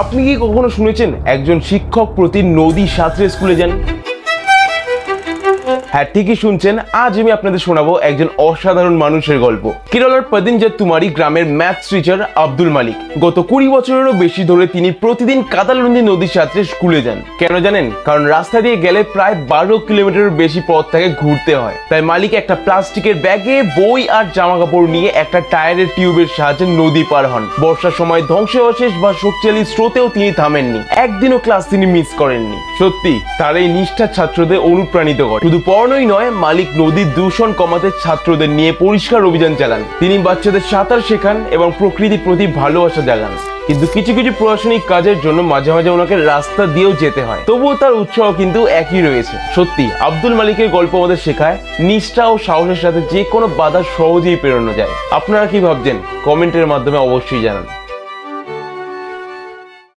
আপনি কি কখনো শুনেছেন একজন শিক্ষক প্রতি নদী সাঁতরে স্কুলে যান? হ্যাঁ, ঠিকই শুনছেন। আজ আমি আপনাদের শোনাবো একজন অসাধারণ মানুষের গল্প। কেরলার পদিনজাতুমারি গ্রামের ম্যাথস টিচার আব্দুল মালিক। গত 20 বছরেরও বেশি ধরে তিনি প্রতিদিন কাদালুন্দি নদীর সাঁতরে স্কুলে যান। কেন জানেন? কারণ রাস্তা দিয়ে গেলে প্রায় 12 কিলোমিটারের বেশি পথ তাকে ঘুরতে হয়। তাই মালিক একটা প্লাস্টিকের ব্যাগে বই আর জামা কাপড় নিয়ে একটা টায়ারের টিউবের সাহায্যে নদী পার হন। বর্ষার সময় ধ্বংসাবশেষ বা শক্তিশালী স্রোতেও তিনি থামেননি। একদিনও ক্লাস তিনি মিস করেননি। সত্যি তার এই নিষ্ঠার ছাত্রদের অনুপ্রাণিত করে। শুধু পড়ানোই নয়, মালিক নদীর দূষণ কমাতে ছাত্রদের নিয়ে পরিষ্কার অভিযান চালান। তিনি বাচ্চাদের সাঁতার শেখান এবং প্রকৃতির প্রতি ভালোবাসা জাগান। কিন্তু কিছু কিছু প্রশাসনিক কাজের জন্য মাঝে মাঝে ওনাকে রাস্তা দিয়েও যেতে হয়। তবুও তার উৎসাহ কিন্তু একই রয়েছে। সত্যি আব্দুল মালিকের গল্প আমাদের শেখায় নিষ্ঠা ও সাহসের সাথে যে কোনো বাধা সহজেই পেরোনো যায়। আপনারা কি ভাবছেন? কমেন্টের মাধ্যমে অবশ্যই জানান।